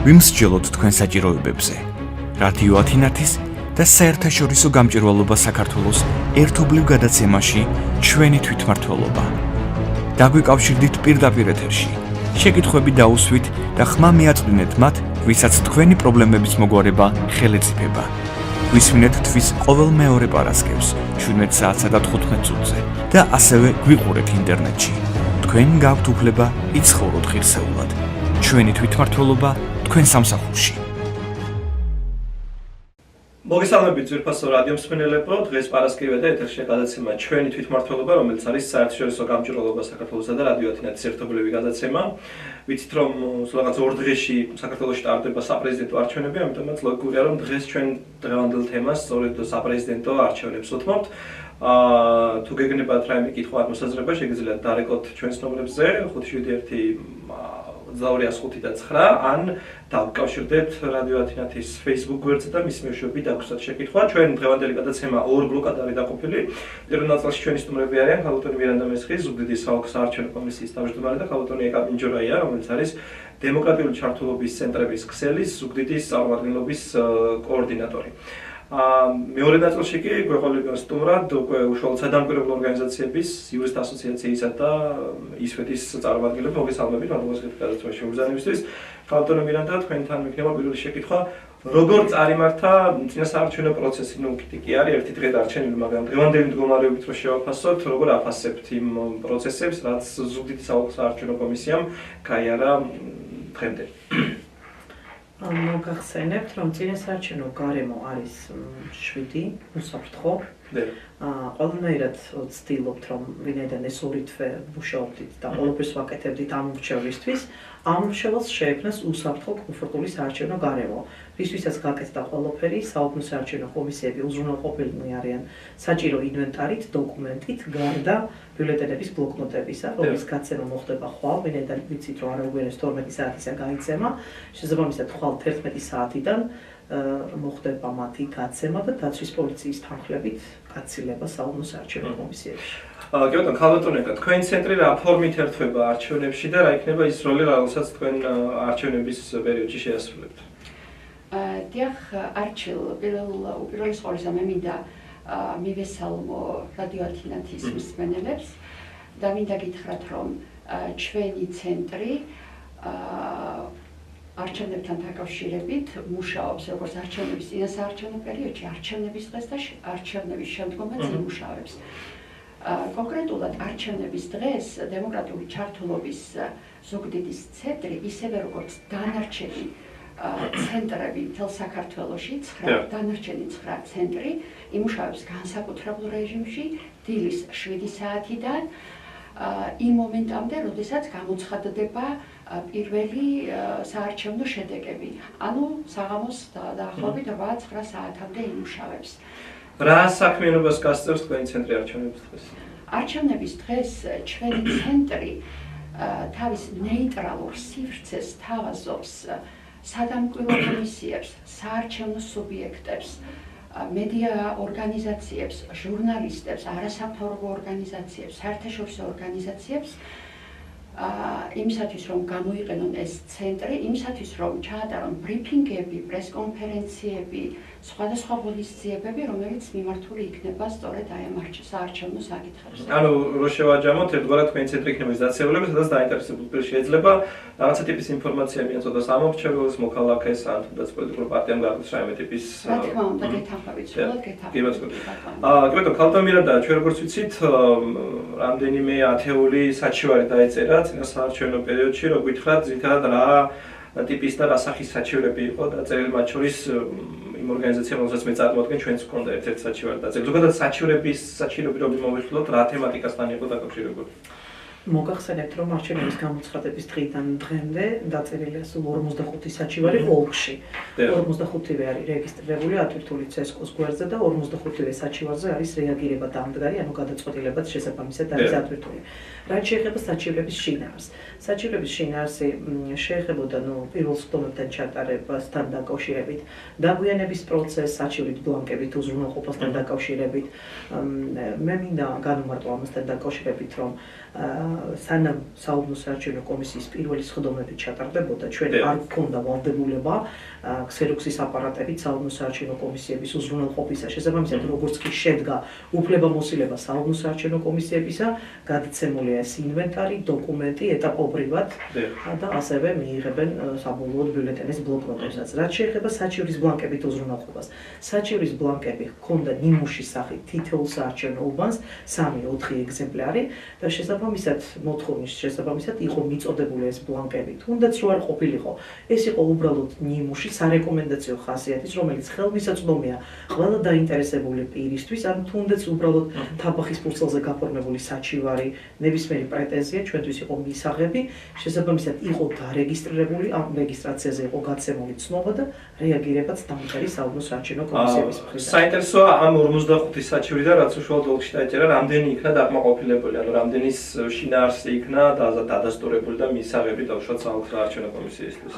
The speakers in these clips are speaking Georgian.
ვიმსჯელოთ თქვენ საჭიროებებზე. რადიო ათინათის და საერთაშორისო გამჭვირვალობა საქართველოს ერთობლივ გადაცემაში ჩვენი თვითმმართველობა. დაგვიკავშირდით პირდაპირ ეთერში. შეკითხვები დაუსვით და ხმა მიაწვდინეთ მათ, ვისაც თქვენი პრობლემების მოგვარება ხელეწიფება. გვისმინეთ თვის ყოველ მეორე პარასკევს 17 საათსა და 15 წუთზე და ასევე გვიყურეთ ინტერნეტში. თქვენ გაქვთ უფლება იცხოვროთ ღირსეულად. ჩვენი თვითმმართველობა თქვენ სამსახურში. მოგესალმებით ძვირფასო რადიო მსმენელებო, დღეს პარასკევია და ეთერშია გადაცემა ჩვენი თვითმმართველობა, რომელიც არის საერთაშორისო გამჭვირვალობა საქართველოსა და რადიო ათინათის ერთობლივი გადაცემა. ვიცით რომ რაღაც 2 დღეში საქართველოში ტარდება საპრეზიდენტო არჩევნები, ამიტომაც ლოგიკურია რომ დღეს ჩვენ დღევანდელ თემას სწორედ საპრეზიდენტო არჩევნებს ვუთმობთ. თუ გეგნებათ რაიმე კითხვა ან მოსაზრება, შეგიძლიათ დარეკოთ ჩვენს ნომრებზე 571 2205 ან დავკავშირდეთ რადიო ათინათის Facebook გვერდზე და მის მეშვეობით დაგვსვათ შეკითხვა. ჩვენ დღევანდელი გადაცემა 2 ბლოკად არის დაყოფილი. პირველ ნაწილში ჩვენი სტუმრები არიან ქალბატონი მირანდა მესხი, ზუგდიდის საოლქო საარჩევნო კომისიის თავმჯდომარე და ქალბატონი მინჯორაია, რომელიც არის დემოკრატიული ჩართულობის ცენტრების ქსელის ზუგდიდის წარმომადგენელობის კოორდინატორი. მეორე ნაწილში კი გვეყოლება სტუმრად უკვე უშუალოდ სადამკვირვებლო ორგანიზაციების იურისტთა ასოციაციისა და ISFED-ის წარმომადგენლები. მოგესალმებით, მადლობა გადაცემაში მოგზაურობისთვის. ქალბატონი მირანდა, თქვენთან მექნება პირველი შეკითხვა. როგორ წარიმართა წინასაარჩევნო პროცესი? ნუ კი არის ერთი დღე დარჩენილი, მაგრამ დღევანდელი მდგომარეობით რო შევაფასოთ, როგორ აფასებთ იმ პროცესებს, რაც ზუგდიდის საოლქო საარჩევნო კომისიამ გაიარა დღემდე? მოგახსენებთ, რომ წინასაარჩევნო გარემო არის 7 უსაფრთხო. ყველანაირად ვცდილობთ, რომ ვინაიდან ეს 2 თვე მუშაობდით და ყველაფერს ვაკეთებდით ამ მრჩევლისთვის, ამ მრჩეველს შეექმნას უსაფრთხო კომფორტული საარჩევნო გარემო. რისთვისაც გაკეთდა ყველაფერი, საოლქო საარჩევნო კომისიები უზრუნველყოფილნი არიან საჭირო ინვენტარით, დოკუმენტით, გარდა ბიულეტენების ბლოკნოტებისა, რომლის გაცემა მოხდება ხვალ, ვინაიდან ვიცით, რომ არაგვიანეს 12 საათისა გაიცემა, შესაბამისად ხვალ 11 საათიდან მოხდება მათი გაცემა და დაცვის პოლიციის თანხლებით გაცილება საოლქო საარჩევნო კომისიებში. კი ბატონო, ქალბატონი, თქვენი ცენტრი რა ფორმით ერთვება არჩევნებში და რა იქნება ის როლი, რომელსაც თქვენ არჩევნების პერიოდში შეასრულებთ? დიახ, არჩილ, უპირველეს ყოვლისა მე მინდა მივესალმო რადიო ათინათის მსმენელებს და მინდა გითხრათ, რომ ჩვენი ცენტრი არჩევნებთან დაკავშირებით მუშაობს როგორც არჩევნების წინასაარჩევნო პერიოდში, არჩევნების დღეს და არჩევნების შემდგომაც იმუშავებს. კონკრეტულად არჩევნების დღეს დემოკრატიული ჩართულობის ზუგდიდის ცენტრი, ისევე როგორც დანარჩენი ცენტრები მთელ საქართველოში, დანარჩენი 9 ცენტრი იმუშავებს განსაკუთრებულ რეჟიმში დილის 7 საათიდან იმ მომენტამდე, როდესაც გამოცხადდება პირველი საარჩევნო შედეგები. ანუ საღამოს დაახლოებით 8-9 საათამდე იმუშავებს. რა საქმიანობას გასწევს თქვენი ცენტრი არჩევნების დღეს? არჩევნების დღეს ჩვენი ცენტრი თავის ნეიტრალურ სივრცეს თავაზობს სადამკვირვო კომისიებს, საარჩევნო სუბიექტებს, მედია ორგანიზაციებს, ჟურნალისტებს, არასამთავრობო ორგანიზაციებს, საერთაშორისო ორგანიზაციებს იმისათვის, რომ გამოიყენონ ეს ცენტრი, იმისათვის, რომ ჩაატარონ ბრიფინგები, პრესკონფერენციები, სხვადასხვა ღონისძიებები, რომელიც მიმართული იქნება სწორედ აი ამ საარჩევნო საკითხებზე. ანუ რო შევაჯამოთ, ერთგვარად თქვენი ცენტრი იქნება ის დაწესებულება, სადაც დაინტერესებული პირი შეიძლება რაღაცა ტიპის ინფორმაცია მიაწოდოს ამ მრჩეველს, მოქალაქეს, ან თუნდაც პოლიტიკურ პარტიამ გააქვს რაიმე ტიპის. რა თქმა უნდა, გეთანხმებით, სულად გეთანხმებით. კი ბატონო, ქალბატონი მირანდა, ჩვენ როგორც ვიცით, რამდენიმე ათეული საჩივარი დაეწერა წინასაარჩევნო პერიოდში, რო გითხრათ, ძირითადად რა ტიპის და რა სახის საჩივრები იყო დაწერილი, მათ შორის იმ ორგანიზაციამ, რომელსაც მე წარმოადგენ, ჩვენც გვქონდა ერთ-ერთი საჩივარი დაწერილი. ზოგადად საჩივრები რომ მოვიხილოთ, რა თემატიკასთან იყო დაკავშირებული? მოგახსენებთ, რომ არჩევნების გამოცხადების დღიდან დღემდე დაწერილია სულ 45 საჩივარი ოლქში. 45-ვე არის რეგისტრირებული ატვირთული ცესკოს გვერდზე და 45-ვე საჩივარზე არის რეაგირება დამდგარი, ანუ გადაწყვეტილებაც შესაბამისად არის ატვირთული. რაც შეეხება საჩივრების შინაარსს. საჩივრების შინაარსი შეეხებოდა პირველ სხდომებთან ჩატარებასთან დაკავშირებით, დაგვიანების პროცესს, საჩივრით ბლანკებით უზრუნველყოფასთან დაკავშირებით. მე მინდა განვმარტო ამასთან დაკავშირებით, რომ სანამ საოლქო საარჩევნო კომისიის პირველი სხდომები ჩატარდებოდა, ჩვენ არ გქონდა ვალდებულება ქსელის აპარატებით საოლქო საარჩევნო კომისიების უზრუნველყოფისა. შესაბამისად, როგორც კი შედგა უფლებამოსილება საოლქო საარჩევნო კომისიებისა, გადაცემულია ეს ინვენტარი, დოკუმენტი ეტაპობრივად და ასევე მიიღებენ საბოლოოდ ბიულეტენის ბლოკნოტებსაც. რაც შეეხება საჩივრის ბლანკებით უზრუნველყოფას. საჩივრის ბლანკები ჰქონდა ნიმუშის სახით თითოეულ საარჩევნო უბანს 3-4 ეგზემპლარი და შესაბამისად მოთხოვნის შესაბამისად იყო მიწოდებული ეს ბლანკები. თუნდაც რო არ ყოფილიყო, ეს იყო უბრალოდ ნიმუში სარეკომენდაციო ხასიათის, რომელიც ხელმისაწვდომია ყველა დაინტერესებული პირისთვის, ან თუნდაც უბრალოდ თაბახის ფურცელზე გაფორმებული საჩივარი, ნებისმიერი პრეტენზია ჩვენთვის იყო მისაღები, შესაბამისად იყო დარეგისტრირებული, ამ რეგისტრაციაზე იყო გაცემული ცნობა და რეაგირებაც დამყარი საოლქო საარჩევნო კომისიების მხრიდან. საინტერესოა ამ 45 საჩივრიდან რაც უშუალოდ ოლქში დაეჭერა, რამდენი იქნა დაკმაყოფილებული, ანუ რამდენის შინაარსი იქნა დადასტურებული და მისაღები დავუშვათ საოლქო საარჩევნო კომისიისთვის.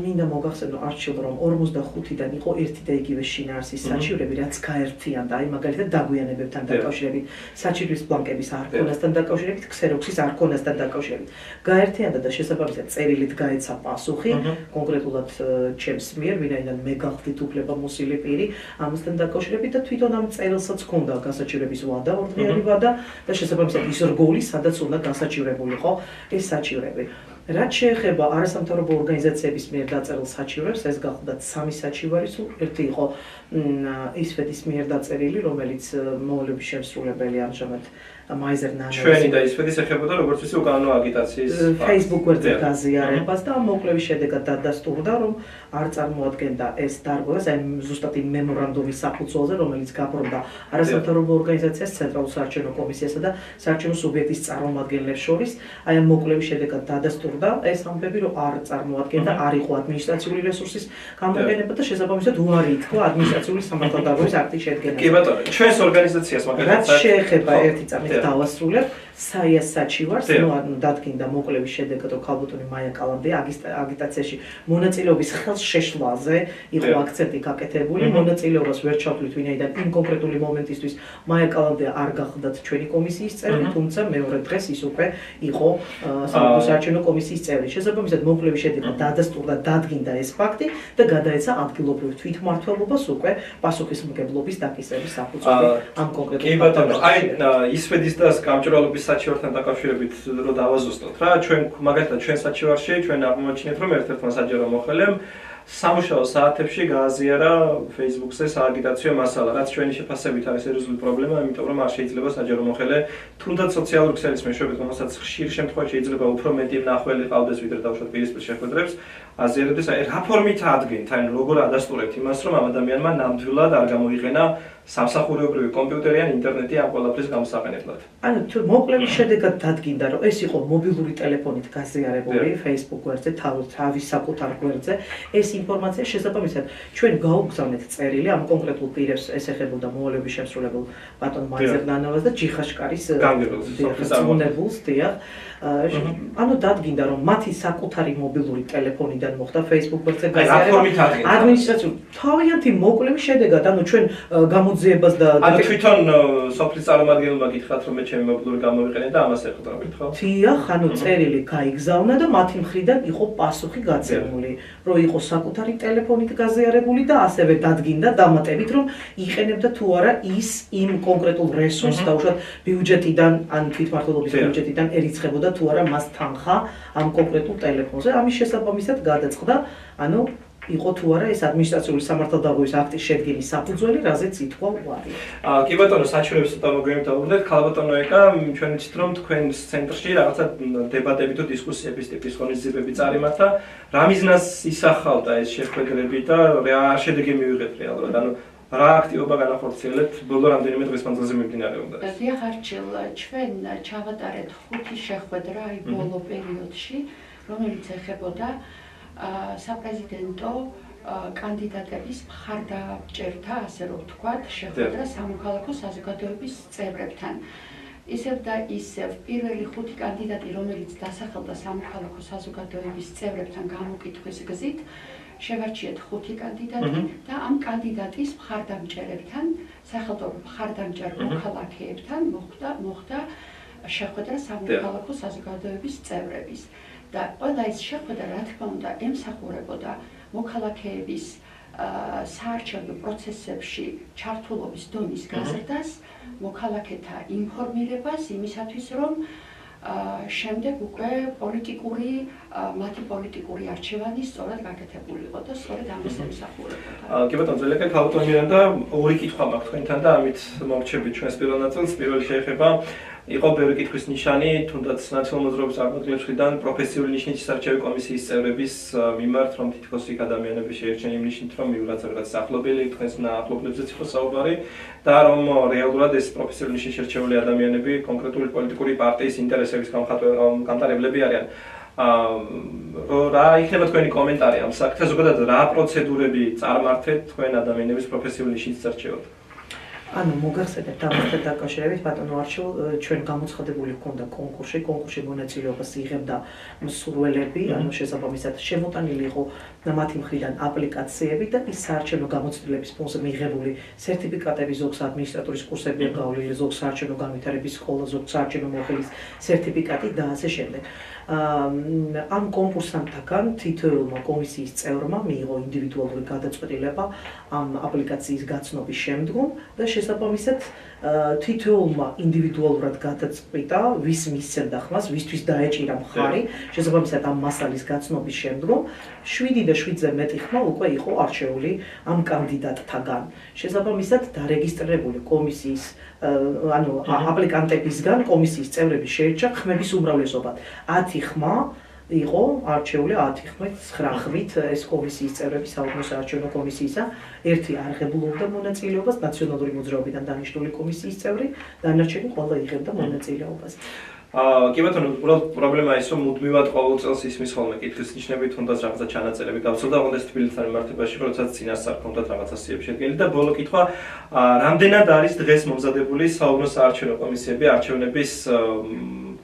მინდა მოგახსენო არჩილ, რომ 45-დან იყო ერთი და იგივე შინაარსის საჩივრები, რაც გაერთიანდა, აი მაგალითად დაგვიანებებთან დაკავშირებით, საჩივრის ბლანკების არქონასთან დაკავშირებით, ქსეროქსის არქონასთან დაკავშირებით. გაერთიანდა და შესაბამისად წერილით გაეცა პასუხი, კონკრეტულად ჩემს მიერ, ვინაიდან მე გავხდით უფლებამოსილი პირი, ამასთან დაკავშირებით და თვითონ ამ წერილსაც ჰქონდა გასაჩივრების ვადა, ორდღიანი ვადა და შესაბამისად ის რგოლი, სადაც უნდა გასაჩივრებულიყო ეს საჩივრები. რაც შეეხება არასამთავრობო ორგანიზაციების მიერ დაწერილ საჩივრებს, ეს გახლდათ 3 საჩივარი, ერთი იყო ISFED-ის მიერ დაწერილი, რომელიც მოვალეობის შემსრულებელი ამჟამად მაიზერ ნანოს ჩვენი და ISFED-ის ეხებოდა როგორც ვიცი უკანონო აგიტაციის Facebook გვერდზე გაზიარებას და მოკვლევის შედეგად დადასტურდა, რომ არ წარმოადგენდა ეს დარღვევას, აი ზუსტად იმ მემორანდუმის საფუძველზე, რომელიც გაფორმდა არასამთავრობო ორგანიზაციას, ცენტრალურ საარჩევნო კომისიასა და საარჩევნო სუბიექტის წარმომადგენლებს შორის, აი ამ მოკვლევის შედეგად დადასტურდა ეს ამბები, რომ არ წარმოადგენდა, არ იყო ადმინისტრაციული რესურსის გამოყენება და შესაბამისად უარი ითქვა ადმინისტრაციული სამართალდარღვევის აქტის შედგენაზე. კი ბატონო, ჩვენს ორგანიზაციას მაგალითად რაც შეეხება ერთი წამით დავასრულებ საიას საჩივარს, ანუ დადგინდა მოკვლევის შედეგად, რომ ქალბატონი მაია კალანდია აგიტაციაში მონაწილეობის ხელშეშლაზე იყო აქცენტი გაკეთებული, მონაწილეობას ვერ ჩავთვლით, ვინაიდან იმ კონკრეტული მომენტისთვის მაია კალანდია არ გახლდათ ჩვენი კომისიის წევრი, თუმცა მეორე დღეს ის უკვე იყო საოლქო საარჩევნო კომისიის წევრი. შესაბამისად, მოკვლევის შედეგად დადასტურდა, დადგინდა ეს ფაქტი და გადაეცა ადგილობრივ თვითმმართველობას უკვე პასუხისმგებლობის დაკისრების საფუძველი ამ კონკრეტულ კი ბატონო, აი ISFED-ის და გამჭვირვალობის საჩივართან დაკავშირებით რო დავაზუსტოთ რა, ჩვენ მაგალითად ჩვენ საჩივარში ჩვენ აღმოაჩინეთ, რომ ერთ-ერთმა საჯარო მოხელემ სამუშაო საათებში გააზიარა Facebook-ზე სააგიტაციო მასალა, რაც ჩვენი შეფასებით არის სერიოზული პრობლემა, იმიტომ რომ არ შეიძლება საჯარო მოხელე თუნდაც სოციალური ქსელის მეშვეობით, რომელსაც ხშირ შემთხვევაში შეიძლება უფრო მეტი მნახველი ყავდეს, ვიდრე დავუშვათ პირისპირ შეხვედრებს, აზიარებდეს, აი რა ფორმით ადგენთ, აი როგორ ადასტურებთ იმას, რომ ამ ადამიანმა ნამდვილად არ გამოიყენა სამსახურეობრივი კომპიუტერი ან ინტერნეტი ამ ყველაფრის გამოსაყენებლად. ანუ თუ მოკვლევის შედეგად დადგინდა, რომ ეს იყო მობილური ტელეფონით გაზიარებული Facebook გვერდზე, თავის საკუთარ გვერდზე, ეს ინფორმაცია შესაბამისად ჩვენ გავუგზავნეთ წერილი ამ კონკრეტულ პირებს, ეს ეხებოდა მოვალეობის შემსრულებელ ბატონ მაიზერ ნანოვას და ჯიხაშკარის წარმომადგენელს, დიახ. ანუ დადგინდა, რომ მათი საკუთარი მობილური ტელეფონიდან მოხდა Facebook გვერდზე გაზიარება. ადმინისტრაციული თავიანთი მოკვლევის შედეგად, ანუ ჩვენ გამოძიებას და ანუ თვითონ სოფლის წარმომადგენელმა გითხრათ, რომ მე ჩემი მობილური გამოვიყენე და ამას ეხდებით, ხო? დიახ, ანუ წერილი გაიგზავნა და მათი მხრიდან იყო პასუხი გაცემული, რომ იყო საკუთარი ტელეფონით გაზიარებული და ასევე დადგინდა დამატებით, რომ იყენებდა თუ არა ის იმ კონკრეტულ რესურსს, დაუშვათ ბიუჯეტიდან ან თვითმმართველობის ბიუჯეტიდან ერიცხებოდა თუ არა მას თანხა ამ კონკრეტულ ტელეფონზე. ამის შესაბამისად გადაწყდა, ანუ იყო თუ არა ეს ადმინისტრაციული სამართალდარღვევის აქტის შედგენის საფუძველი, რაზეც ითქვა უარი. კი ბატონო, საჩივრებს ცოტა მოგემთავრებთ. ქალბატონო ეკა, ჩვენ ვიცით, რომ თქვენს ცენტრში რაღაცა დებატები თუ დისკუსიების ტიპის ღონისძიებები წარიმართა. რა მიზნას ისახავდა ეს შეხვედრები და რა შედეგი მივიღეთ რეალურად? ანუ რა აქტივობა განახორციელებთ ბოლო რამდენიმე დღის მანძილზე მიმდინარეობდა? დიახ, არჩილ, ჩვენ ჩავატარეთ 5 შეხვედრა აი ბოლო პერიოდში, რომელიც ეხებოდა საპრეზიდენტო კანდიდატების მხარდამჭერთა, ასე რომ ვთქვათ, შეხვედრა სამოქალაქო საზოგადოების წევრებთან. ისევ და ისევ პირველი 5 კანდიდატი, რომელიც დასახელდა სამოქალაქო საზოგადოების წევრებთან გამოკითხვის გზით, შევარჩიეთ 5 კანდიდატი და ამ კანდიდატის მხარდამჭერებთან, სახელმწიფო მხარდამჭერ მოქალაქეებთან მოხდა შეხვედრა სამოქალაქო საზოგადოების წევრების და ყველა ეს შეხვედრა რა თქმა უნდა ემსახურებოდა მოქალაქეების საარჩევნო პროცესებში ჩართულობის დონის გაზრდას, მოქალაქეთა ინფორმირებას იმისათვის, რომ შემდეგ უკვე მათი პოლიტიკური არჩევანი სწორად გაკეთებულიყო და სწორედ ამას ემსახურებოდა. კი ბატონო, ძალიან კარგი ხალხო მირანდა, ორი კითხვა მაქვს თქვენთან და ამით მოვჩებით ჩვენს პირველ ნაწილს. პირველი შეეხება იყო ბევრი კითხვის ნიშანი, თუნდაც ნაციონალური მოძრაობის წარმომადგენლების მხრიდან პროფესიული ნიშნით საარჩევნო კომისიის წევრების მიმართ, რომ თითქოს იქ ადამიანები შეირჩნენ იმ ნიშნით, რომ რაღაც ახლობელი, თქვენს ახლობლებზეც იყო საუბარი და რომ რეალურად ეს პროფესიული ნიშნის შერჩეული ადამიანები კონკრეტული პოლიტიკური პარტიის ინტერესების გამტარებლები არიან. რა იქნება თქვენი კომენტარი ამ საკითხზე, ზოგადად რა პროცედურები წარმართეთ თქვენ ადამიანების პროფესიული ნიშნის შერჩევად? ანუ მოგახსენებთ ამასთან დაკავშირებით ბატონო არჩილ ჩვენ გამოცხადებული ჰქონდა კონკურსში მონაწილეობას იღებდა მსურველები, ანუ შესაბამისად შემოტანილი იყო მათი მხრიდან აპლიკაციები და ის საარჩევნო გამოცდილების ფონზე მიღებული სერტიფიკატები, ზოგს ადმინისტრატორის კურსებია გავლილი, ზოგს საარჩევნო განვითარების სკოლა, ზოგს საარჩევნო მოხელის სერტიფიკატი და ასე შემდეგ. ამ კონკურსანტაგან თითოეულმა კომისიის წევრმა მიიღო ინდივიდუალური გადაწყვეტილება ამ აპლიკაციის გაცნობის შემდგომ და შესაბამისად თითოეულმა ინდივიდუალურად გადაწყვიტა, ვის მისცემდა ხმას, ვისთვის დაეჭირა მხარი, შესაბამისად ამ მასალის გაცნობის შემდგომ 7 და 7-ზე მეტი ხმა უკვე იყო არჩეული ამ კანდიდატთაგან. შესაბამისად დარეგისტრირებული კომისიის ანუ აპლიკანტებისგან კომისიის წევრები შეირჩა ხმების უმრავლესობა. 10 ხმა იყო არჩეული 10 ხმით 9 ხმით ეს კომისიის წევრები საოლქო საარჩევნო კომისიისა, ერთი არ ღებულობდა მონაწილეობას ნაციონალური მოძრაობიდან დანიშნული კომისიის წევრი, დანარჩენი ყველა იღებდა მონაწილეობას. კი ბატონო, უბრალოდ პრობლემაა ის, რომ მუდმივად ყოველ წელს ისმის ხოლმე კითხვის ნიშნები, თუნდაც რაღაცა ჩანაწერები გავცელდა, ოღონდ ეს თბილისთან მიმართებაში, როდესაც წინასწარ ჰქონდათ რაღაცა სიები შედგენილი და ბოლო კითხვა, რამდენად არის დღეს მომზადებული საოლქო საარჩევნო კომისიები არჩევნების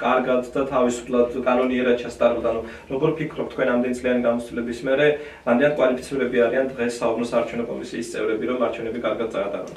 კარგად და თავისუფლად კანონიერად ჩასტარებად, ანუ როგორ ფიქრობთ თქვენ ამდენი წლიანი გამოცდილების მერე, რამდენად კვალიფიცირებები არიან დღეს საოლქო საარჩევნო კომისიის წევრები, რომ არჩევნები კარგად წაატარონ?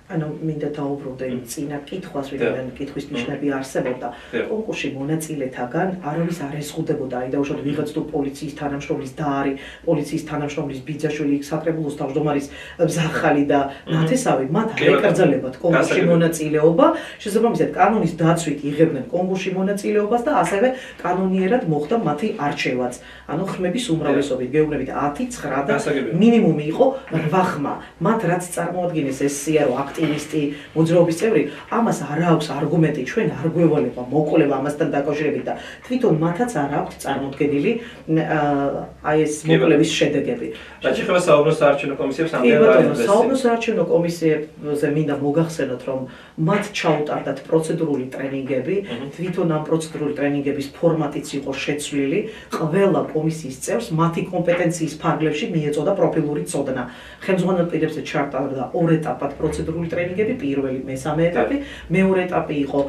ანუ მინდა დავუბრუნდე იმ წინა კითხვას, ვინაიდან კითხვის ნიშნები არსებობდა. კონკურსში მონაწილეთაგან არავის არ ეზღუდებოდა, აი დაუშვათ ვიღაც თუ პოლიციის თანამშრომლის და არის პოლიციის თანამშრომლის ბიძაშვილი, საკრებულოს თავმჯდომარის ბზახალი და ნათესავი, მათ არ ეკრძალებათ კონკურსში მონაწილეობა, შესაბამისად კანონის დაცვით იღებდნენ კონკურსში მონაწილეობას და ასევე კანონიერად მოხდა მათი არჩევაც. ანუ ხმების უმრავლესობით, გეუბნებით 10, 9 და მინიმუმი იყო 8 ხმა. მათ რაც წარმოადგენს ეს სიარო აქტივისტი, მოძრაობის წევრი, ამას არ აქვს არგუმენტი, ჩვენ არ გვევალება მოკვლევა ამასთან დაკავშირებით და თვითონ მათაც არ აქვს წარმოდგენილი აი ეს მოკვლევის შედეგები. რაც შეეხება საოლქო საარჩევნო კომისიებს, ამდენად არის ეს. საოლქო საარჩევნო კომისიებზე მინდა მოგახსენოთ, რომ მათ ჩაუტარდათ პროცედურული ტრენინგები, თვითონ ამ პროცედურული ტრენინგების ფორმატიც იყო შეცვლილი, ყველა კომისიის წევრს მათი კომპეტენციის ფარგლებში მიეწოდა პროფილური წოდნა. ხელმძღვანელ პირებზე ჩატარდა 2 ეტაპად პროცედურული ტრენინგები, პირველი, მესამე ეტაპი, მეორე ეტაპი იყო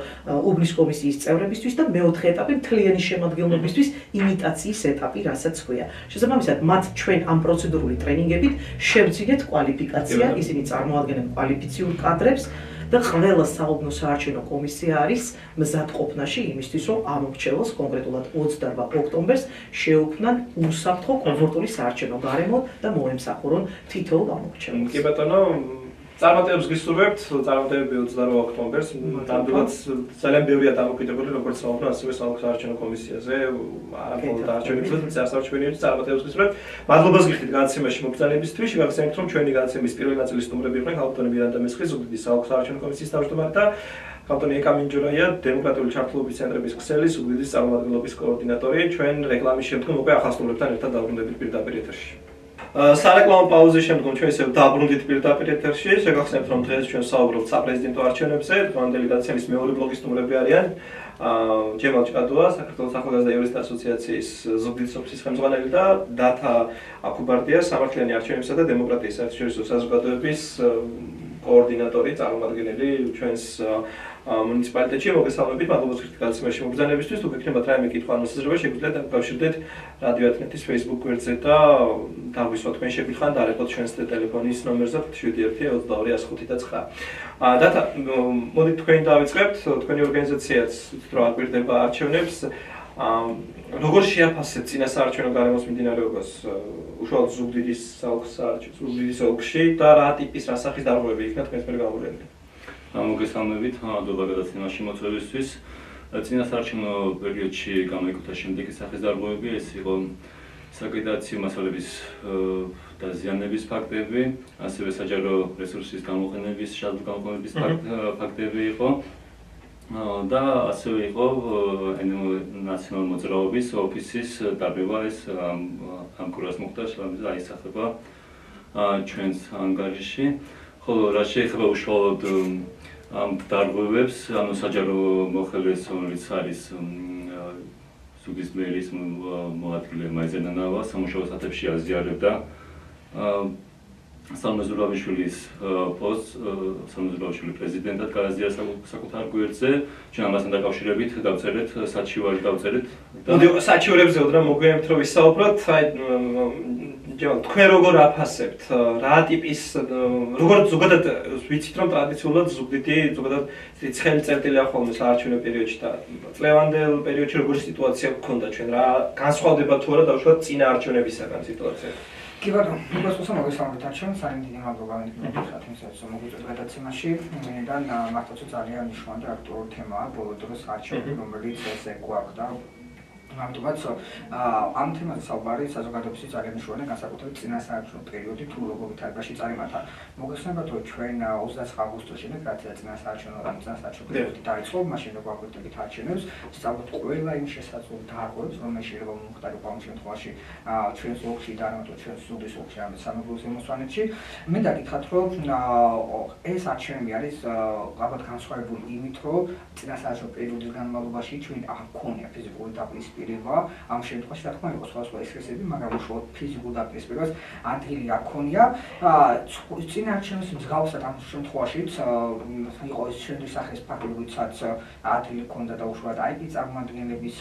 უბნის კომისიის წევრებისთვის და მეოთხე ეტაპი მთლიანი შემადგენლობისთვის იმიტაციის ეტაპი, რასაც ქვია. შესაბამისად, მათ ჩვენ ამ პროცედურული ტრენინგებით შევძინეთ კვალიფიკაცია, ისინი წარმოადგენენ კვალიფიციურ კადრებს და ყველა საოლქო საარჩევნო კომისია არის მზადყოფნაში იმისთვის, რომ ამორჩევოს კონკრეტულად 28 ოქტომბერს შეუქმნან უსაფრთხო კომფორტული საარჩევნო გარემო და მოემსახურონ თითოეულ ამორჩევლს. კი ბატონო, წარმატებებს გისურვებთ, წარმატებები 28 ოქტომბერს, ნამდვილად ძალიან ბევრია დამოკიდებული როგორც საოლქო, ასევე საოლქო საარჩევნო კომისიაზე, არამხოლოდ არჩევნებზე, თუმცა საარჩევნოებში წარმატებებს გისურვებთ. მადლობას გიხდით გადაცემაში მოგზაურობისთვის. შევახსენებთ, რომ ჩვენი გადაცემის პირველი ნაწილის სტუმრები იყვნენ ხალხური მირანდა მესხი, ზუგდიდის საოლქო საარჩევნო კომისიის თავმჯდომარე და ხალხური მინჯორაია, დემოკრატიული ჩართულობის ცენტრების ქსელის, ზუგდიდის წარმომადგენელობის კოორდინატორი. ჩვენ რეკლამის შემდგომ უკვე ახალ სტუმრებთან ერთად დავბრუნდებით პირდაპირ ეთერში. სარეკლამო პაუზის შემდგომ ჩვენ ისევ დაბრუნდით პირდაპირ ეთერში. შეგახსენებთ, რომ დღეს ჩვენ საუბრობთ საპრეზიდენტო არჩევნებზე. დღევანდელი გადაცემის მეორე ბლოკის სტუმრები არიან ჯემალ ჭკადუა, საქართველოს ახალგაზრდა იურისტთა ასოციაციის ზუგდიდის ოფისის ხელმძღვანელი და აქუბარდია, სამართლიანი არჩევნებისა და დემოკრატიის საერთაშორისო საზოგადოების კოორდინატორი, წარმომადგენელი ჩვენს მუნიციპალიტეტში. მოგესალმებით, მადლობა გიხდით გადაცემაში მობრძანებისთვის. თუ გექნებათ რაიმე კითხვა ან მოსაზრება, შეგვიძლიათ დაკავშირდეთ რადიო ათინათის Facebook გვერდზე და დაგვისვათ თქვენ შეგვიხან დაარეკოთ ჩვენს ტელეფონის ნომერზე 71222509. დათა, მოდით თქვენ დავიწყებთ, თქვენი ორგანიზაციაც იცით რომ აკვირდება არჩევნებს. როგორ შეაფასებთ წინასაარჩევნო გარემოს მიმდინარეობას უშუალოდ ზუგდიდის ზუგდიდის ოლქში და რა ტიპის რა სახის დარღვევები იქნა თქვენს მიერ გამოვლენილი? მოგესალმებით, მადლობა გადაცემაში მოწვევისთვის. წინასაარჩევნო პერიოდში გამოიკუთა შემდეგი სახის დარღვევები, ეს იყო საკრედიტაციო მასალების დაზიანების ფაქტები, ასევე საჯარო რესურსის გამოყენების, შადრგამოყენების ფაქტები იყო. და ასევე იყო ნაციონალური მოძრაობის ოფისის დაბება, ეს ამ კურას მოხდა, შეიძლება აისახება ჩვენს ანგარიში. ხოლო რაც შეეხება უშუალოდ ამ დარღვევებს, ანუ საჯარო მოხელეს, რომელიც არის ზუგდიდის მერის მოადგილე მაიზენანავა, სამუშაო სათებში აზიარებდა სამეზურაბიშვილის პოსტს, სამეზურაბიშვილი პრეზიდენტად გააზიარა საკუთარ გვერდზე. ჩვენ ამასთან დაკავშირებით დავწერეთ საჩივარი დავწერეთ. მოდი საჩივრებზე უდრა მოგვიანებით რომ ვისაუბროთ, აი ჯემალ, თქვენ როგორ აფასებთ? რა ტიპის როგორ ზოგადად ვიცით რომ ტრადიციულად ზუგდიდი ზოგადად ცხელი წერტილია ხოლმე საარჩევნო პერიოდში და წლევანდელ პერიოდში როგორი სიტუაცია გქონდა ჩვენ? რა განსხვავდება თუ არა დაუშვათ წინა არჩევნებისაგან სიტუაცია? კი ბატონო, მოგესალმებით არჩევნებს, ძალიან დიდი მადლობა მოგიხდით იმისათვის, რომ მოგვიწევთ გადაცემაში. მინდა მართლაც ძალიან მნიშვნელოვანი და აქტუალური თემაა ბოლო დროს არჩევნები, რომელიც ესე გვაქვს და ამიტომაც ამ თემაზე საუბარი საზოგადოებისთვის ძალიან მნიშვნელოვანია, განსაკუთრებით წინასაარჩევნო პერიოდი თუ როგორ ვითარებაში წარიმართა. მოგესალმებით, რომ ჩვენ 29 აგვისტოში რაც წინასაარჩევნო პერიოდი დაიწყო, მაშინ გვაგვირდებით არჩევნებს, სწავლობთ ყველა იმ შესაძლო დარღვევებს, რომელიც შეიძლება მომხდარიყო ამ შემთხვევაში ჩვენს ოლქში და არა მარტო ჩვენს ზუგდიდის ოლქში, არამედ სამეგრელოს ემოსვანეთში. მინდა გითხრათ, რომ ეს არჩევნები არის ალბათ განსხვავებული იმით, რომ წინასაარჩევნო პერიოდის განმავლობაში ჩვენ არ გვქონია ფიზიკური დაპირისპირება. ამ შემთხვევაში რა თქმა უნდა სხვადასხვა ესქესები, მაგრამ უშუალოდ ფიზიკურ დაპირისპირებას ადგილი არ ქონია. წინა არჩევნების მსგავსად ამ შემთხვევაშიც იყო ეს შემდეგი სახის ფაქტი, როდესაც ადგილი ქონდა და უშუალოდ IP წარმომადგენლების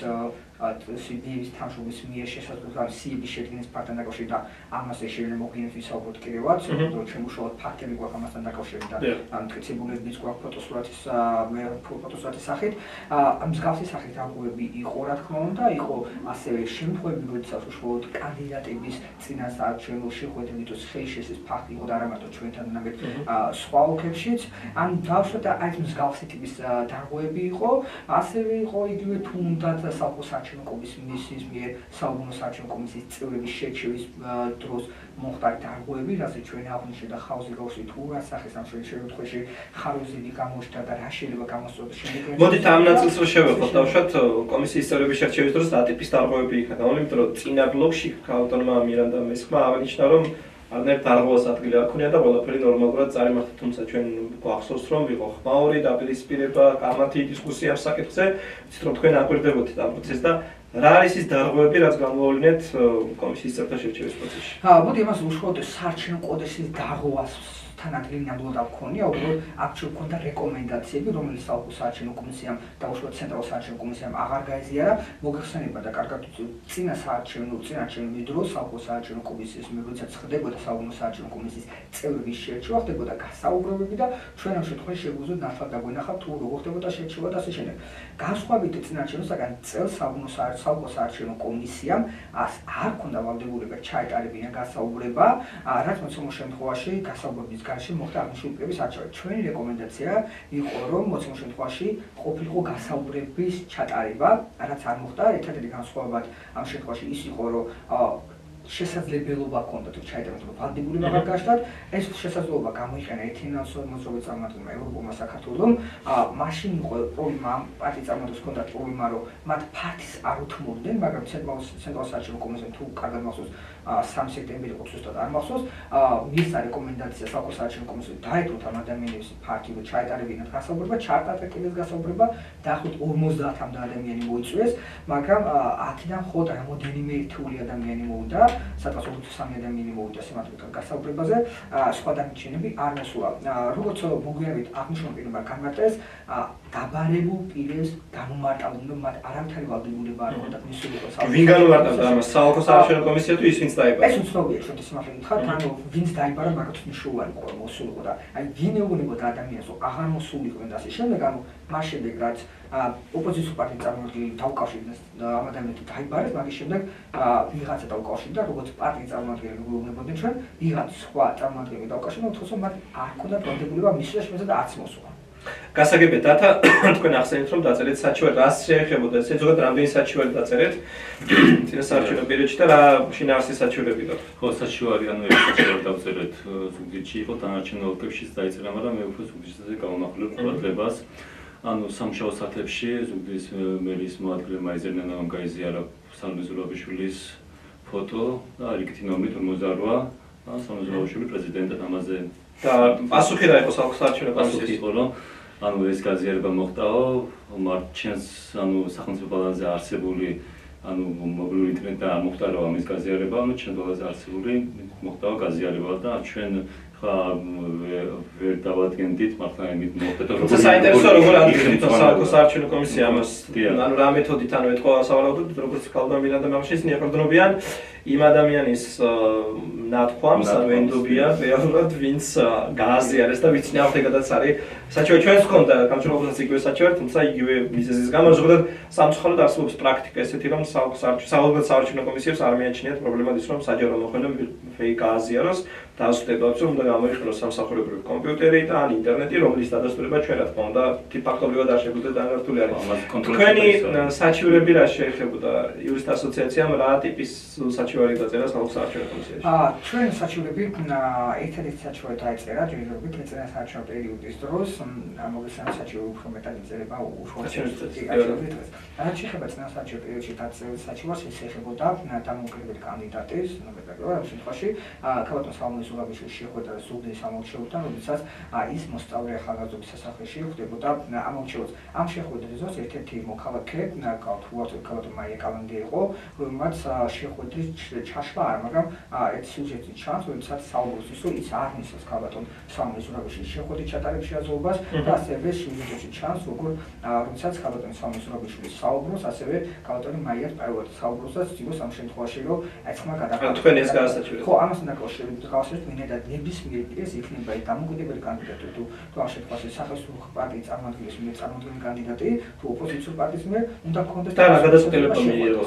სიდიების თანხმობის მიერ შესაძლოა სიების შედგენის ფაქტთან დაკავშირებით და ამაზე შეიძლება მოგვიანებით ვისაუბროთ კიდევაც, რომ ჩვენ უშუალოდ ფაქტები გვაქვს ამასთან დაკავშირებით და მტკიცებულებიც გვაქვს ფოტოსურათის სახით. მსგავსი სახის დარღვევები იყო, რა თქმა უნდა, იყო ასევე შემთხვევები, როდესაც უშუალოდ კანდიდატების წინასაარჩევნო შეხვედრებით ხელშესის ფაქტი იყო და არა მარტო ჩვენთან, არამედ სხვა ოლქებშიც. ან დავშვათ აი ეს მსგავსი ტიპის დარღვევები იყო, ასევე იყო იგივე თუნდაც საოლქო საარჩევნო კომისიის მიერ საუბუნო საარჩევნო კომისიის წევრების შერჩევის დროს მოხდა დარღვევები, რასაც ჩვენ აღვნიშნეთ და ხავზე გავშვით თუ რა სახის ამ შემთხვევაში ხაროზები გამოჩნდა და რა შეიძლება გამოსწორდეს შემდეგ. მოდით ამ ნაწილს რომ შევეხოთ, დავშვათ კომისიის წევრების შერჩევის დროს რა ტიპის დარღვევები იქნა გამოვლენილი, იმიტომ რომ წინა ბლოკში ავტონომია მირანდა მესხმა აღნიშნა რომ არნაირ დარღვევას ადგილი არ ქონია და ყველაფერი ნორმალურად წარიმართა, თუმცა ჩვენ გვახსოვს რომ იყო ხმაური დაპირისპირება, კამათი დისკუსია ამ საკითხზე, ვიცით რომ თქვენ აკვირდებოდით ამ პროცესს და რა არის ის დარღვევები, რაც გამოავლინეთ კომისიის წევრთა შერჩევის პროცესში? მოდი ამას უშუალოდ საარჩევნო კოდექსის დარღვევას ადგილი ნამდვილად არ ქონია, უბრალოდ აქ შეგვქონდა რეკომენდაციები, რომელიც საოლქო საარჩევნო კომისიამ და უშუალოდ ცენტრალურ საარჩევნო კომისიამ აღარ გაიზიარა. მოგეხსენება და კარგად წინასაარჩევნო დროს საოლქო საარჩევნო კომისიის როდესაც ხდებოდა საოლქო საარჩევნო კომისიის წევრების შერჩევა, ხდებოდა გასაუბრებები და ჩვენ ამ შემთხვევაში შეგვიძლია ნათლად დაგვენახავთ თუ როგორ ხდებოდა შერჩევა და ასე შემდეგ. განსხვავებით წინარჩევნოსაგან წელს საოლქო საარჩევნო კომისიამ არ ქონდა ვალდებულება ჩაეტარებინა გასაუბრება, რაც მოცემულ შემთხვევაში გასაუბრების მოხდა აღნიშნულების არჩევა. ჩვენი რეკომენდაცია იყო, რომ მოცემულ შემთხვევაში ყოფილიყო გასაუბრების ჩატარება, რაც არ მოხდა. ერთადერთი განსხვავება ამ შემთხვევაში ის იყო, რომ შესაძლებლობა ჰქონდა თუ ჩაეტარებინათ, რომ ვალდებულება აღარ გაჩნდათ. ეს შესაძლებლობა გამოიყენა ეთნიკურ მოძრაობის წარმომადგენლებმა ევროპულმა საქართველომ. მაშინ იყო პრობლემა, პარტიის წარმომადგენლებს ჰქონდა პრობლემა, რომ მათ ფართის არ უთმობდნენ, მაგრამ ცენტრალურ საარჩევნო კომისიამ თუ კარგად მახსოვს 3 სექტემბერი იყო ზუსტად არ მახსოვს, მისცა რეკომენდაცია საოლქო საარჩევნო კომისიამ დაეთმოთ ამ ადამიანების ფართი, რომ ჩაეტარებინათ გასაუბრება, ჩაატარდა კიდეც გასაუბრება, დაახლოებით 50-მდე ადამიანი მოიწვიეს, მაგრამ აქედან მხოლოდ რამოდენიმე ერთეული ადამიანი მოვიდა. სადღაც 23 ადამიანი მოვიდა სიმართლეთან გასაუბრებაზე, სხვა დანარჩენები არ მოსულა. როგორც მოგვიანებით აღნიშნულ პირმა განმარტეს, დაბარებულ პირებს განუმარტავდნენ, მათ არავითარი ვალდებულება არ ჰქონდათ მისულიყო. ვინ განუმარტავდა ამას? საოლქო საარჩევნო კომისია თუ ის ვინც დაიბარა? ეს უცნობია, შოთი სიმართლე გითხრათ, ანუ ვინც დაიბარა, მაგათ მნიშვნელოვანი იყო მოსულიყო და აი ვინ ეუბნებოდა ადამიანს, რომ აღარ მოსულიყვნენ და ასე შემდეგ, ანუ მას შემდეგ რაც ოპოზიციურ პარტიის წარმომადგენლები დაუკავშირდნენ ამ ადამიანებს დაიბარეს, მაგის შემდეგ ვიღაცა დაუკავშირდა, როგორც პარტიის წარმომადგენლები გვეუბნებოდნენ ჩვენ, ვიღაც სხვა წარმომადგენლები დაუკავშირდნენ, უთხრეს რომ მათ არ ჰქონდათ ვალდებულება მისვლა შემეცად არც მოსულა. გასაგებია დათა თქვენ ახსენეთ რომ დაწერეთ საჩივარი რას შეეხებოდა ესე ზოგადად რამდენი საჩივარი დაწერეთ წინასაარჩევნო პერიოდში და რა შინაარსის საჩივრები გაქვთ? ხო, საჩივარი ანუ ეს საჩივარი დავწერეთ ზუგდიდში იყო, დანარჩენ ოლქებშიც დაიწერა, მაგრამ მე უფრო ზუგდიდზე გავამახვილებ ყურადღებას. ანუ სამშაბათ საათებში ზუგდიდის მერის მოადგილე მაიზერნანამ გაიზიარა სამეზურაბიშვილის ფოტო და რიგითი ნომრით 58 სამეზურაბიშვილი პრეზიდენტად ამაზე და პასუხი რა იყო საოლქო საარჩევნო კომისიის? იყო რომ ანუ ეს გაზიარება მოხდაო, ჩვენს ანუ სახელმწიფო ბალანსზე არსებული ანუ მობილური ინტერნეტი და არ მოხდა რომ ამის გაზიარება, ანუ ჩვენ ბალანსზე არსებული მოხდაო გაზიარება და ჩვენ ხა ვერ დავადგენდით მართლა იმით მოხდა რომ საინტერესო როგორ ადგენდით საოლქო საარჩევნო კომისია ამას ანუ რა მეთოდით ანუ ეთქვა სავარაუდოდ როგორც ქალდა მილანდა მამში ისინი ეყრდნობიან იმ ადამიანის ნათქვამს ანუ ენდობიან რეალურად ვინც გააზიარეს და ვიცი ნავთეგადაც არის საჩივარი ჩვენს ჰქონდა გამჭირვალობასაც იგივე საჩივარი თუმცა იგივე მიზეზის გამო ზოგადად სამწუხაროდ არსებობს პრაქტიკა ესეთი რომ საოლქო საარჩევნო კომისიებს არ მიაჩნიათ პრობლემად ის რომ საჯარო მოხელე ფეიქ გააზიაროს დაასუსტებავს რომ უნდა გამოიყენოს სამსახურებრივი კომპიუტერი და ან ინტერნეტი რომლის დადასტურება ჩვენ რა თქმა უნდა ფაქტობრივად არ შეგვიძლია დანართული არის. თქვენი საჩივრები რა შეეხებოდა იურისტთა ასოციაციამ რა ტიპის საჩივარი დაწერა საოლქო საარჩევნო კომისიაში? ჩვენ საჩივრები ერთადერთი საჩივარი დაიწერა ჯერჯერობით წინასაარჩევნო პერიოდის დროს, მოგესალმებით საჩივარი უფრო მეტად იწერება უშუალოდ. რაც შეეხება წინასაარჩევნო პერიოდში დაწერილ საჩივარს, ეს ეხებოდა დამოუკიდებელი კანდიდატის, ამ შემთხვევაში ქალბატონ ზურაბიშვილის შეხვედრა ზუგდიდის ამორჩეულთან, როდესაც ის მოსწავლე ახალგაზრდობის სასახლეში ხდებოდა ამორჩეულს. ამ შეხვედრის დროს ერთ-ერთი მოქალაქე, ქალბატონ მაია იყო, რომელმაც შეხვედრის ჩაშლა არ, მაგრამ ერთ სიუჟეტი ჩანს, როდესაც საუბრობს ის, რომ ის არ მისცეს ქალბატონ ზურაბიშვილის შეხვედრის ჩატარების შესაძლებლობას და ასევე სიუჟეტში ჩანს, როდესაც ქალბატონ ზურაბიშვილი საუბრობს, ასევე ქალბატონი მაია პირველად საუბრობს და ცდილობს ამ შემთხვევაში, რომ ეცქმა გადაყენება. თქვენ ეს გაასაჩივრეთ. ხო, ამასთან დაკავშირებით მინდა ნებისმიერ პირს იქნება დამოუკიდებელი კანდიდატი თუ ამ შემთხვევაში სახელმწიფო პარტიის წარმომადგენლის მიერ წარმოქმნილი კანდიდატი თუ ოპოზიციურ პარტიის მიერ უნდა ქონდეს და რა გადაწყვეტილება მიიღო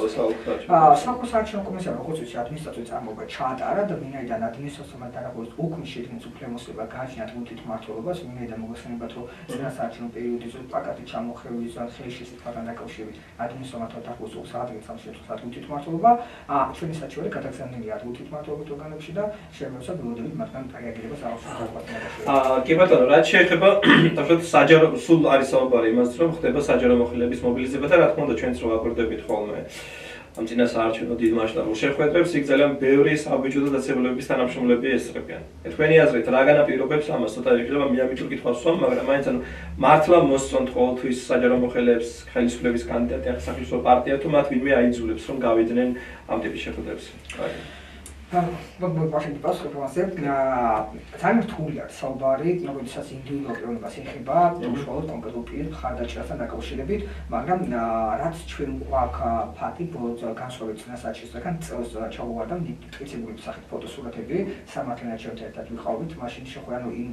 საოლქო საარჩევნო კომისიამ როგორც ვიცი ადმინისტრაციული წარმოება ჩაატარა და ვინაიდან ადმინისტრაციამ დარაგვეს უქმის შექმნის უფლებამოსილება გააჩნია თვითმმართველობას, ვინაიდან მოგეხსენებათ რომ წინასაარჩევნო პერიოდის პაკეტი ჩამოხევის ხელის შესაძლებლობთან დაკავშირებით ადმინისტრაციამ დარაგვეს უხსაადგილს ამ შემთხვევაში თვითმმართველობა, ჩვენი საჩივარი გადაგზავნილია თვითმმართველობის ორგანოებში და შემოსა ველოდებით მათგან რეაგირებას აუცილებლად. კი ბატონო, რაც შეეხება თორემ საჯარო სულ არის საუბარი იმას რომ ხდება საჯარო მოხელეების მობილიზება და რა თქმა უნდა ჩვენც რო ვაკვირდებით ხოლმე ამ წინასაარჩევნო დიდ მასშტაბურ შეხვედრებს იქ ძალიან ბევრი საბიჭო და დაწესებულების თანამშრომლები ესწრებიან. თქვენი აზრით რა განაპირობებს ამას? ცოტა შეიძლება მიამიჯო კითხვა სვამ, მაგრამ მაინც ანუ მართლა მოსწონთ ყოველთვის საჯარო მოხელეებს ხელისუფლების კანდიდატი ახალგაზრდა პარტია თუ მათ ვინმე აიძულებს რომ გავიდნენ ამ ტიპის შეხვედრებს? Właśnie pasuje ძალიან რთულია საუბარი, როდესაც ინდივიდუალურ პიროვნებას ეხება, უშუალოდ კონკრეტულ პირ მხარდაჭერასთან დაკავშირებით, მაგრამ რაც ჩვენ გვაქვს ფაქტი, ბოლოს განსხვავებით წინასაარჩევნოსგან წელს ჩავუვარდა მტკიცებული სახით ფოტოსურათები, სამართლიანაჩევნთან ერთად ვიყავით, მაშინ შეხვედრა, ანუ იმ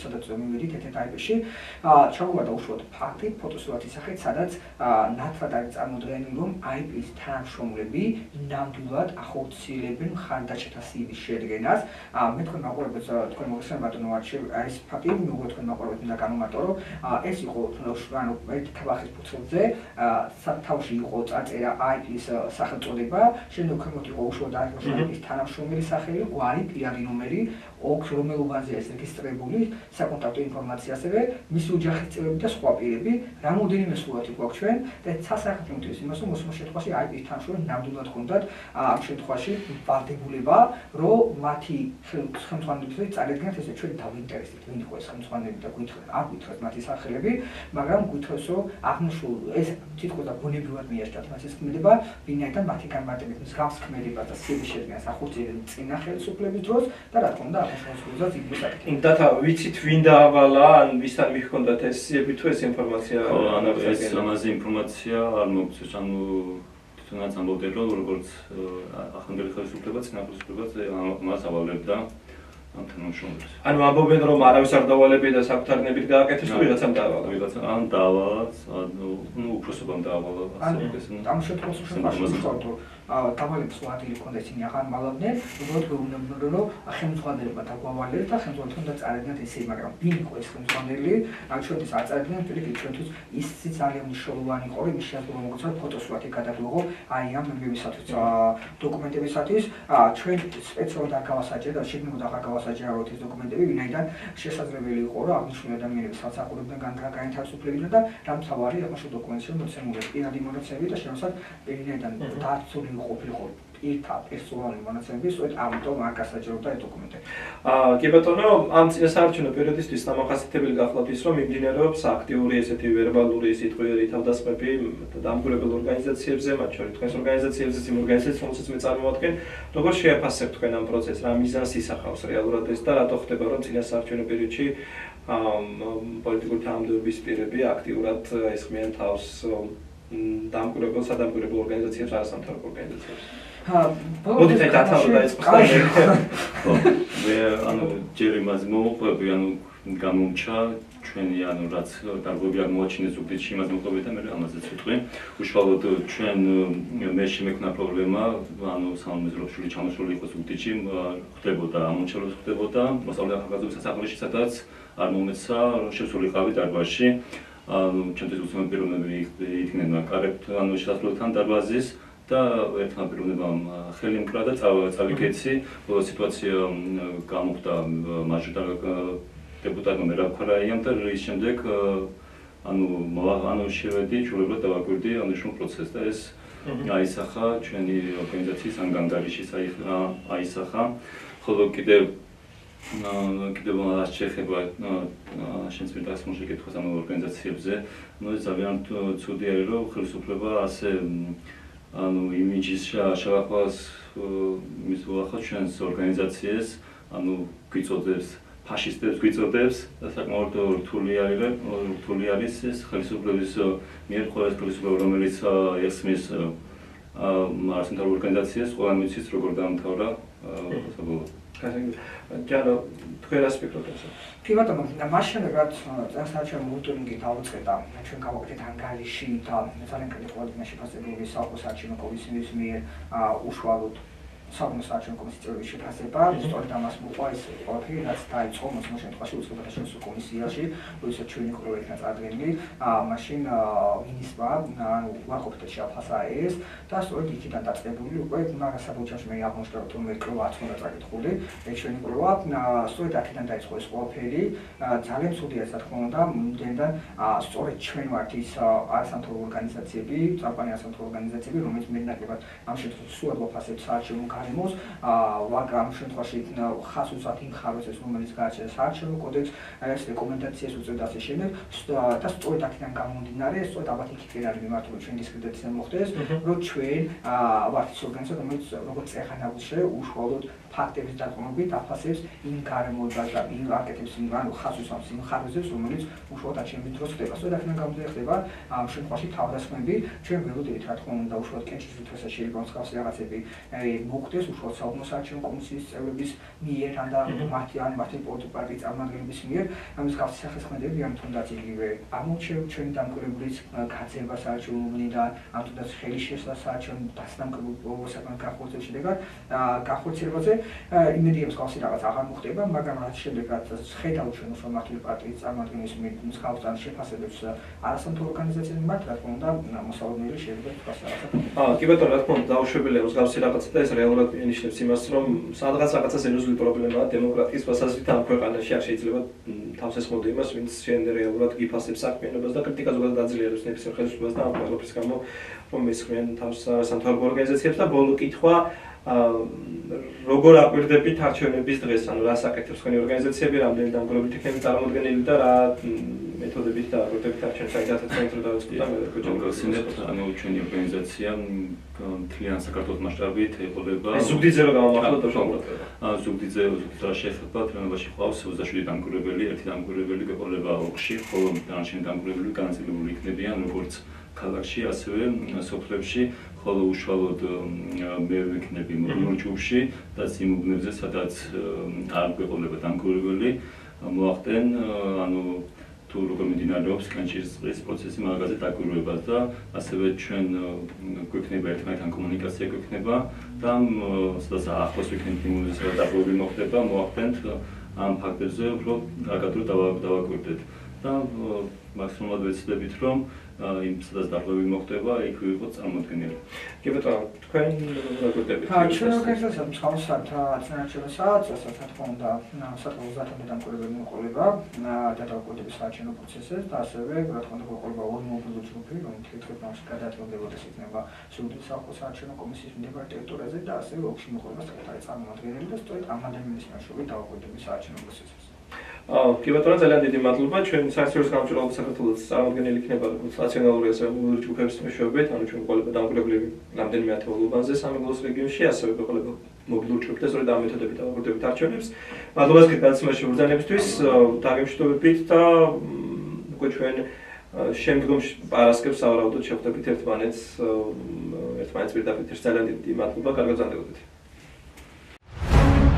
სადაც მივედით ერთ-ერთ აიბეში, ჩავუვარდა უშუალოდ ფაქტი, ფოტოსურათის სახით, სადაც ნათლად არის წარმოდგენილი, რომ აიბის თანამშრომლები ნამდვილად ახორციელებენ მხარდაჭერასის შედგენას. მე თქვენ მაყურებელს თქვენ მოგესალმებით ეს ფაქტი მოგეთ თქვენ მაყურებელს მინდა განვამარტო რომ ეს იყო ანუ ერთ თვალხის ფუძველზე თავში იყო წარწერა IP-ის სახელწოდება, შემდეგ ქვემოთ იყო უშუალოდ IP-ის თანამშრომელი სახელი, გვარი, პირადი ნომერი, რომელობაზეა ეს რეგისტრირებული, საკონტაქტო ინფორმაცია, ასევე მისი ოჯახის წევრები და სხვა პირები, რამოდენიმე სურათი გვაქვს ჩვენ და სასახელმთო იმას რომ მოსულ შემთხვევაში IP-ის თანამშრომლებს ნამდვილად ჰქონდათ ამ შემთხვევაში ვალდებულება ხდება, რომ მათი ხელმძღვანელობისთვის წარადგინათ ესე ჩვენი დავინტერესდით, ვინ იყო ეს ხელმძღვანელი და არ გვითხრათ მათი სახელები, მაგრამ გვითხროს, რომ აღნიშნულ ეს თითქოს და ბუნებრივად მიეშთათ მათი ქმედება, ვინაიდან მათი განმარტებით მსგავს ქმედება და სიები შედგენს ახორციელებენ წინა ხელისუფლების დროს და რა თქმა უნდა აღნიშნულ სულზეც იგივე საკითხი. დათა ვიცით ვინ დაავალა, ან ვისთან მიჰქონდათ ეს სიები თუ ეს ინფორმაცია? ანუ ეს ამაზე ინფორმაცია არ მოგწევს, ანუ თუნდაც ამბობდნენ რომ როგორც ახალგაზრდა ხელისუფლება წინა ხელისუფლებას მას ავალებდა ამ თანამშრომლებს. ანუ ამბობენ რომ არავის არ დავალებია და საკუთარი ნებით გააკეთეს თუ ვიღაცამ დაავალა. ვიღაცამ ან დაავალა, ანუ უფროსობამ დაავალა ასე ეს. ამ შემთხვევაში დავალების ვადილი ქონდა ისინი აღარ მალავდნენ, უბრალოდ გეუბნებოდნენ რომ ხელმძღვანელობა დაგვავალეთ და ხელმძღვანელთან უნდა წარადგინოთ ესე, მაგრამ ვინ იყო ეს ხელმძღვანელი? ჩვენთვის არ წარადგინეთ, პირიქით ჩვენთვის ისიც ძალიან მნიშვნელოვანი იყო, იმის შესაძლებლობა მოგცემთ ფოტოსურათი გადაგვიღო აი ამ მემებისათვის დოკუმენტებისათვის. ჩვენ სპეციალურად არ გავასაჭერეთ და შეგნებოდ აღარ გავასაჭერავთ ეს დოკუმენტები, ვინაიდან შესაძლებელი იყო რომ აღნიშნული ადამიანები საცხოვრებდნენ განთავისუფლებიდან და რამთავარი აღმაშენებელ დოკუმენტებში მოცემული პირადი მონაცემები და შემოსად ვინაიდან დაცული ყოფილიყო პირთა პერსონალური მონაცემები, სწორედ ამიტომ არ გასაჭიროებდა ეს დოკუმენტები. კი ბატონო, ამ წინასაარჩევნო პერიოდისთვის დამახასიათებელი გახლავთ ის, რომ მიმდინარეობს აქტიური ესეთი ვერბალური სიტყვიერი თავდასხმები დამკვირვებელ ორგანიზაციებზე, მათ შორის თქვენს ორგანიზაციებზე, იმ ორგანიზაციებს, რომელსაც მე წარმოვადგენ, როგორ შეაფასებთ თქვენ ამ პროცესს, რა მიზანს ისახავს რეალურად ეს და რატო ხდება, რომ წინასაარჩევნო პერიოდში პოლიტიკური თანამდებობის პირები აქტიურად ესხმიან თავს დამკვირვებელ სადამკვირვებელ ორგანიზაციებს, არასამთავრობო ორგანიზაციებს. მოდით აი დათავრდა დაიწყოს. მე ანუ ჯერ იმაზე მოვუყვები, ანუ გამომჩა ჩვენი ანუ რაც დარგები აღმოაჩინეს ზუგდიდში იმას მოვუყვები და მე ამაზეც ვიტყვი. უშუალოდ ჩვენ მე შემექნა პრობლემა, ანუ სამეზროფშული ჩამოსული იყო ზუგდიდში, ხდებოდა ამონჩაროს ხდებოდა, მოსწავლე ახალგაზრდების სასახლეში, სადაც არ მომეცა რომ შევსულიყავი დარბაზში. ანუ ჩვენთვის უცნობი პიროვნებები იდგნენ კარებთ, ანუ შესაძლოა დარბაზის და ერთმა პიროვნებამ ხელი მკრა და წავიკეცი. ბოლო სიტუაცია გამოხდა მაჟორიტარ დეპუტატმა მერაბქარაიამ და რის შემდეგ ანუ შევედი ჩვეულებრივად დავაკვირდი აღნიშნულ პროცესს და ეს აისახა ჩვენი ორგანიზაციის ანგანგარიში აისახა. ხოლო კიდევ რაც შეეხება შენს პირდაპირ შემოშეკითხვას ამ ორგანიზაციებზე, ძალიან ცუდი არის რომ ხელისუფლება ასე ანუ იმიჯის შევახვას იმის უახოთ ჩვენს ორგანიზაციას, ანუ გვიწოდებს ფაშისტებს გვიწოდებს და საკმაოდ რთული არის ეს ხელისუფლების მიერ ყველა ხელისუფლება რომელიც ესმის არასამთავრობო ორგანიზაციას, ყველა მიცის როგორ დაამთავრა საბოლოოდ. ჯარო, თქვენ რას ფიქრობთ ასე? კი ბატონო, მას შემდეგ რაც წინასაარჩევნო მონიტორინგი დავუწყდა, ჩვენ გავაკეთეთ ანგარიში და ძალიან კარგი კოორდინაციის შეფასებების საოლქო საარჩევნო კომისიის მიერ უშუალოდ საოლქო საარჩევნო კომისიის წევრების შეფასება, სწორედ ამას მოყვა ეს ყველაფერი, რაც დაიწყო მოსმო შემთხვევაში უწყებათა შორისო კომისიაში, როდესაც ჩვენი კვლევა იქნა წარდგენილი, მაშინ მინისტრმა ანუ უარყოფითად შეაფასა ეს და სწორედ იქიდან დაწყებული უკვე მაგასაბუთში მე აღმოჩნდა რომ მე კვლევა არ უნდა წაკითხული, ჩვენი კვლევა სწორედ აქედან დაიწყო ეს ყველაფერი, ძალიან ცუდია რა თქმა უნდა, იმდენიდან სწორედ ჩვენ ვართ ის არასამთავრობო ორგანიზაციები, წამყვანი არასამთავრობო ორგანიზაციები, რომელიც მეტნაკლებად ამ შემთხვევაში სულ ვაფასებთ საარჩევნო გარემოს, ამ შემთხვევაში ხას უწევთ იმ ხარვას, რომელიც გააჩნია საარჩევნო კოდექს, ეს რეკომენდაციას უწევთ ასე შემდეგ და სწორედ აქედან გამომდინარე, სწორედ ალბათ იქით არის მიმართული ჩვენ დისკრედიტაცია მოხდეს, რომ ჩვენ ვართ ის ორგანიზაცია, რომელიც როგორც წეღანაღლზე უშუალოდ ფაქტების დაკმაყოფილებით აფასებს იმ გარემოებას და იმ აკეთებს იმ ანუ ხას უწევს იმ ხარვაზებს, რომელიც უშუალოდ არჩევნების დროს ხდება. სწორედ აქედან გამომდინარე ხდება ამ შემთხვევაში თავდასხმები, ჩვენ ველოდებით რა თქმა უნდა უშუალოდ კენჭის ვითვასა შეიძლება მსგავსი რაღაცები მოხდეს უშუალოდ საოლქო საარჩევნო კომისიის წევრების მიერ და მათი პოლიტიკური პარტიის წარმომადგენლების მიერ ამის გავსი სახესხვედები ამ თუნდაც იგივე ამორჩევ ჩვენი დამკვირვებლის გაძება საარჩევნოებიდან ამ თუნდაც ხელის შესაძლებლობა საარჩევნო დასამკვირვებლობა საკმაოდ განხორციელების შედეგად განხორციელებაზე იმედია მსგავსი რაღაც აღარ მოხდება, მაგრამ რაც შემდეგაც ხედავ ჩვენ უსამართლო პარტიის წარმომადგენლების მიერ მსგავსთან შეფასებებს არასამთავრობო ორგანიზაციების მიმართ, რა თქმა უნდა მოსალოდნელი შეიძლება თქვას რაღაცა. კი ბატონო, რა თქმა უნდა დაუშვებელია მსგავსი რაღაცა და ეს რეალურად მიანიშნებს იმას, რომ რაღაცა სერიოზული პრობლემაა დემოკრატიის ფასაზრით ამ ქვეყანაში არ შეიძლება თავს ესხმოდა იმას, ვინც შენ რეალურად გიფასებს საქმიანობას და კრიტიკას ზოგადად აძლიერებს ნებისმიერ ხელისუფლებას და ამ ყველაფრის გამო რომ ესხმიან თავს სამთავრობო ორგანიზაციებს და ბოლო კითხვა როგორ აკვირდებით არჩევნების დღეს, ანუ რა საკეთებს თქვენი ორგანიზაციები, რამდენი დამკვირვებლით იქნება წარმოდგენილი და რა მეთოდებით დააკვირდებით არჩევნებს, საერთოდ ცენტრ დავიწყოთ და მოგახსენებთ, ანუ ჩვენი ორგანიზაცია მთლიან საქართველოს მასშტაბით ეყოლება ზუგდიდზე რომ გამოვახდოთ შემოგვიყვება. ზუგდიდზე შეეხება თემაში ყავს 27 დამკვირვებელი, ერთი დამკვირვებელი ეყოლება ოლქში, ხოლო დანარჩენი დამკვირვებლები განაწილებული იქნებიან როგორც ქალაქში, ასევე სოფლებში, ხოლო უშუალოდ მე ვიქნები მობილურ ჯგუფში და იმ უბნებზე, სადაც არ გვეყოლება დამკვირვებელი, მოახდენ, ანუ თუ როგორ მიმდინარეობს კანჭისყრის პროცესი მაგაზე დაკვირვებას და ასევე ჩვენ გვექნება ერთმანეთთან კომუნიკაცია გვექნება და სადაც ახლოს ვიქნებით იმუნიზაცია და დაკვირვები მოხდება, მოახდენთ ამ ფაქტებზე უფრო კარგად დავაკვირდეთ და მაქსიმალურად ვეცდებით, რომ იმ სადაც დაკვირვები მოხდება, იქ ვიყოთ წარმოდგენილი. კი ბატონო, თქვენ აკვირდებით? ჩვენ ორგანიზაციამ მსგავსად წინასაარჩევნო საათს თქმა უნდა, საკუთარ 30-მდე დამკვირვებელი მოყოლება და დაკვირვების საარჩევნო პროცესზე და ასევე რა თქმა უნდა მოყოლება ორი მობილური ჯგუფი, რომელთაც თვითმმართველობაში გადააწყვეტილებას იქნება ზუგდიდის საოლქო საარჩევნო კომისიის მიმდებარე ტერიტორიაზე და ასევე ოლქში მოყოლება საკუთარი წარმომადგენელი და სწორედ ამ ადამიანების მეშვეობით დაკვირვების საარჩევნო პროცესზე. კი ბატონო, ძალიან დიდი მადლობა. ჩვენ საერთაშორისო გამჭვირვალობის საქართველოს წარმომადგენელი იქნება როგორც ნაციონალური ასევე მობილური ჯგუფების მეშვეობით, ანუ ჩვენ ყოლება დამკვირვებლები რამდენიმე ათეულობანზე სამეგრელოს რეგიონში, ასევე ყოლება მობილური ჯგუფი და სწორედ ამ მეთოდებით დავაკვირდებით არჩევნებს. მადლობა გეთ გადაცემაში ბრძანებისთვის, დაგემშვიდობებით და უკვე ჩვენ შემდგომში პარასკევს სავარაუდოდ შევხვდებით ერთმანეთს პირდაპირ. ძალიან დიდი მადლობა, კარგად გრძანდებოდეთ.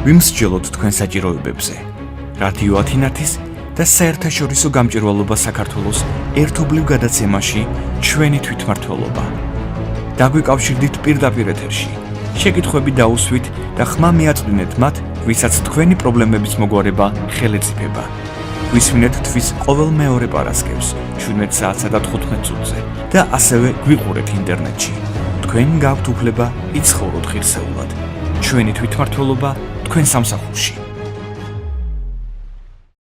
ვიმსჯელოთ თქვენ საჭიროებებზე. რადიო ათინათის და საერთაშორისო გამჭვირვალობა საქართველოს ერთობლივ გადაცემაში ჩვენი თვითმმართველობა. დაგვიკავშირდით პირდაპირ ეთერში. შეკითხვები დაუსვით და ხმა მიაწვდინეთ მათ, ვისაც თქვენი პრობლემების მოგვარება ხელეწიფება. გვისმინეთ თვის ყოველ მეორე პარასკევს 17 საათსა და 15 წუთზე და ასევე გვიყურეთ ინტერნეტში. თქვენ გაქვთ უფლება იცხოვროთ ღირსეულად. ჩვენი თვითმმართველობა თქვენ სამსახურში.